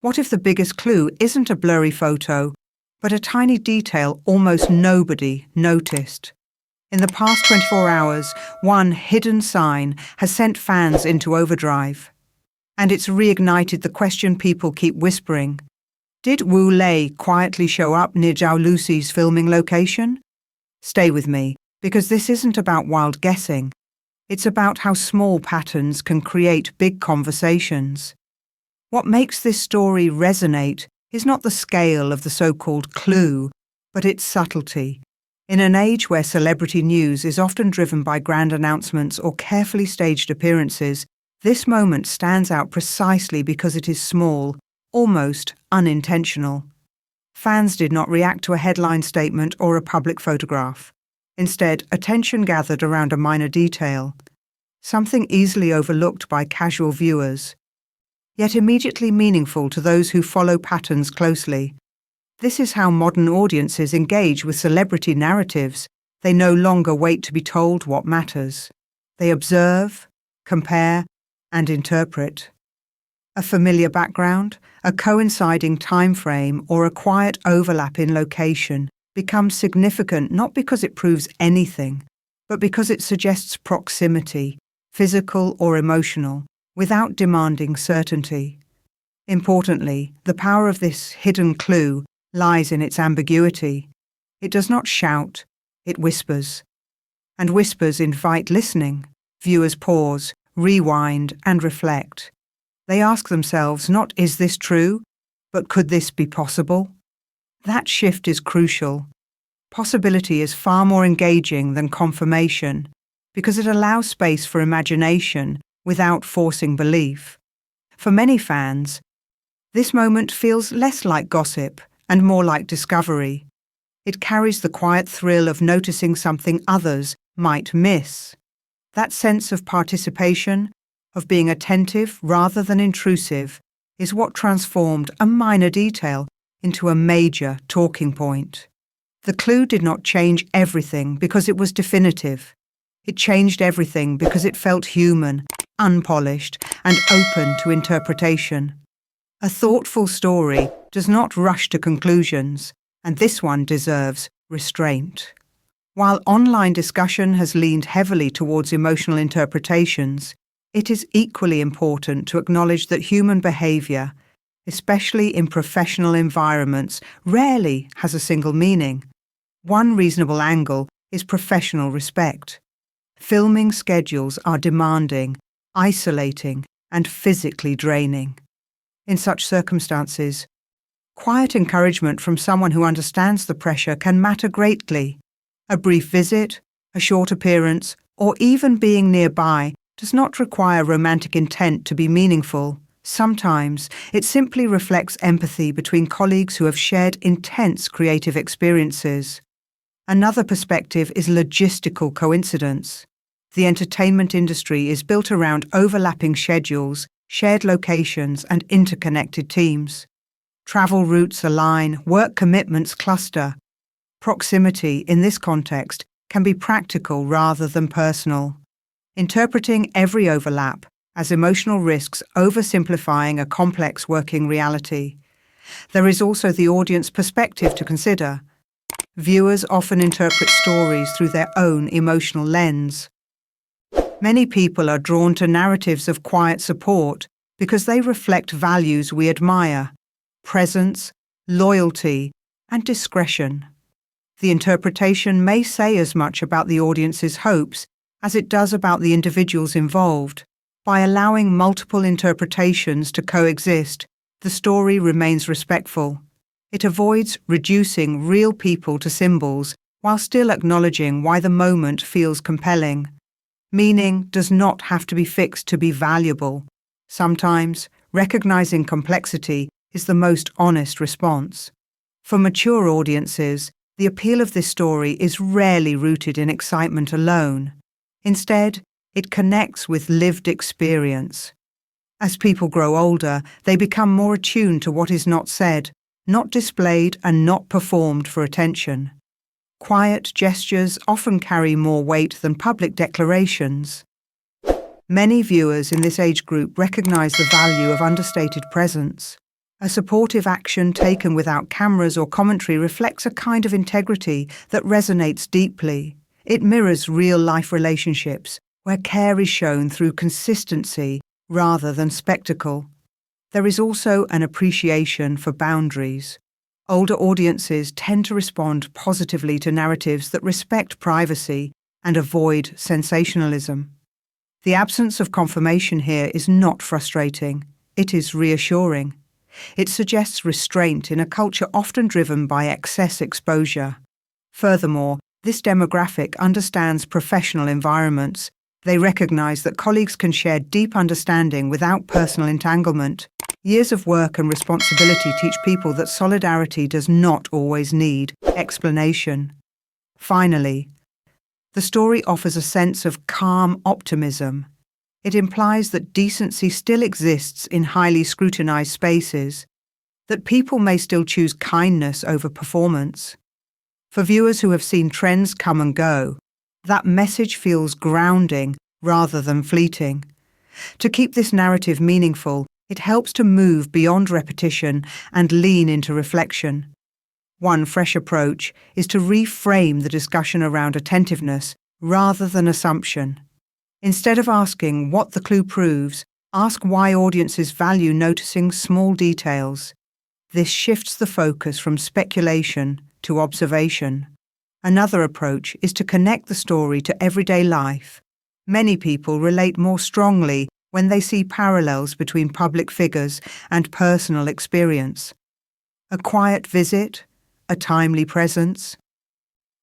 What if the biggest clue isn't a blurry photo, but a tiny detail almost nobody noticed? In the past 24 hours, one hidden sign has sent fans into overdrive. And it's reignited the question people keep whispering. Did Wu Lei quietly show up near Zhao Lusi's filming location? Stay with me, because this isn't about wild guessing. It's about how small patterns can create big conversations. What makes this story resonate is not the scale of the so-called clue, but its subtlety. In an age where celebrity news is often driven by grand announcements or carefully staged appearances, this moment stands out precisely because it is small, almost unintentional. Fans did not react to a headline statement or a public photograph. Instead, attention gathered around a minor detail, something easily overlooked by casual viewers, yet immediately meaningful to those who follow patterns closely. This is how modern audiences engage with celebrity narratives. They no longer wait to be told what matters. They observe, compare, and interpret. A familiar background, a coinciding time frame, or a quiet overlap in location becomes significant not because it proves anything, but because it suggests proximity, physical or emotional, without demanding certainty. Importantly, the power of this hidden clue lies in its ambiguity. It does not shout, it whispers. And whispers invite listening. Viewers pause, rewind, and reflect. They ask themselves not "is this true?" but "could this be possible?" That shift is crucial. Possibility is far more engaging than confirmation because it allows space for imagination without forcing belief. For many fans, this moment feels less like gossip and more like discovery. It carries the quiet thrill of noticing something others might miss. That sense of participation, of being attentive rather than intrusive, is what transformed a minor detail into a major talking point. The clue did not change everything because it was definitive. It changed everything because it felt human, unpolished, and open to interpretation. A thoughtful story does not rush to conclusions, and this one deserves restraint. While online discussion has leaned heavily towards emotional interpretations, it is equally important to acknowledge that human behavior, especially in professional environments, rarely has a single meaning. One reasonable angle is professional respect. Filming schedules are demanding, isolating, and physically draining. In such circumstances, quiet encouragement from someone who understands the pressure can matter greatly. A brief visit, a short appearance, or even being nearby does not require romantic intent to be meaningful. Sometimes it simply reflects empathy between colleagues who have shared intense creative experiences. Another perspective is logistical coincidence. The entertainment industry is built around overlapping schedules, shared locations, and interconnected teams. Travel routes align, work commitments cluster. Proximity, in this context, can be practical rather than personal. Interpreting every overlap as emotional risks oversimplifying a complex working reality. There is also the audience perspective to consider. Viewers often interpret stories through their own emotional lens. Many people are drawn to narratives of quiet support because they reflect values we admire: presence, loyalty, and discretion. The interpretation may say as much about the audience's hopes as it does about the individuals involved. By allowing multiple interpretations to coexist, the story remains respectful. It avoids reducing real people to symbols while still acknowledging why the moment feels compelling. Meaning does not have to be fixed to be valuable. Sometimes, recognizing complexity is the most honest response. For mature audiences, the appeal of this story is rarely rooted in excitement alone. Instead, it connects with lived experience. As people grow older, they become more attuned to what is not said, not displayed, and not performed for attention. Quiet gestures often carry more weight than public declarations. Many viewers in this age group recognize the value of understated presence. A supportive action taken without cameras or commentary reflects a kind of integrity that resonates deeply. It mirrors real-life relationships, where care is shown through consistency rather than spectacle. There is also an appreciation for boundaries. Older audiences tend to respond positively to narratives that respect privacy and avoid sensationalism. The absence of confirmation here is not frustrating. It is reassuring. It suggests restraint in a culture often driven by excess exposure. Furthermore, this demographic understands professional environments. They recognize that colleagues can share deep understanding without personal entanglement. Years of work and responsibility teach people that solidarity does not always need explanation. Finally, the story offers a sense of calm optimism. It implies that decency still exists in highly scrutinized spaces, that people may still choose kindness over performance. For viewers who have seen trends come and go, that message feels grounding rather than fleeting. To keep this narrative meaningful, it helps to move beyond repetition and lean into reflection. One fresh approach is to reframe the discussion around attentiveness rather than assumption. Instead of asking what the clue proves, ask why audiences value noticing small details. This shifts the focus from speculation to observation. Another approach is to connect the story to everyday life. Many people relate more strongly when they see parallels between public figures and personal experience. A quiet visit, a timely presence,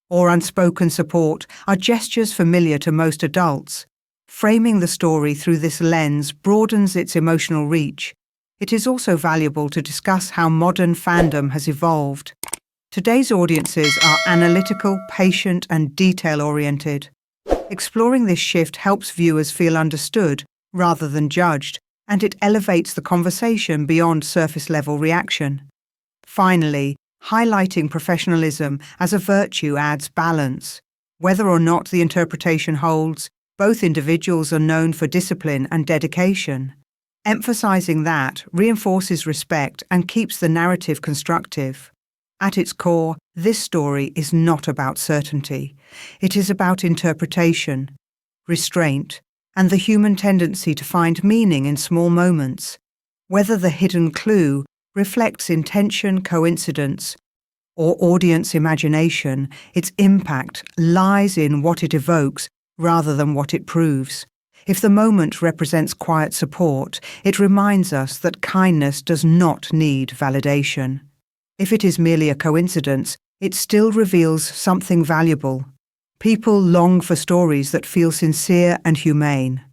or unspoken support are gestures familiar to most adults. Framing the story through this lens broadens its emotional reach. It is also valuable to discuss how modern fandom has evolved. Today's audiences are analytical, patient, and detail-oriented. Exploring this shift helps viewers feel understood rather than judged, and it elevates the conversation beyond surface-level reaction. Finally, highlighting professionalism as a virtue adds balance. Whether or not the interpretation holds, both individuals are known for discipline and dedication. Emphasizing that reinforces respect and keeps the narrative constructive. At its core, this story is not about certainty. It is about interpretation, restraint, and the human tendency to find meaning in small moments. Whether the hidden clue reflects intention, coincidence, or audience imagination, its impact lies in what it evokes rather than what it proves. If the moment represents quiet support, it reminds us that kindness does not need validation. If it is merely a coincidence, it still reveals something valuable. People long for stories that feel sincere and humane.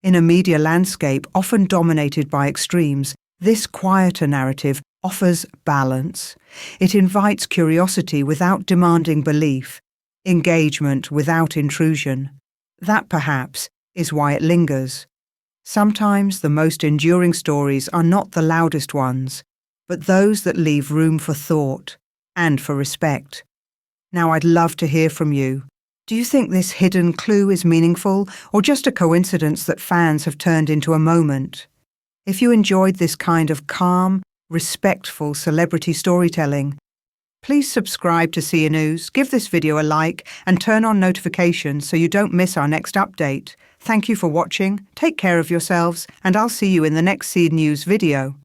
In a media landscape often dominated by extremes, this quieter narrative offers balance. It invites curiosity without demanding belief, engagement without intrusion. That, perhaps, is why it lingers. Sometimes the most enduring stories are not the loudest ones, but those that leave room for thought and for respect. Now, I'd love to hear from you. Do you think this hidden clue is meaningful, or just a coincidence that fans have turned into a moment? If you enjoyed this kind of calm, respectful celebrity storytelling, please subscribe to CNNEWS, give this video a like, and turn on notifications so you don't miss our next update. Thank you for watching, take care of yourselves, and I'll see you in the next CNNEWS video.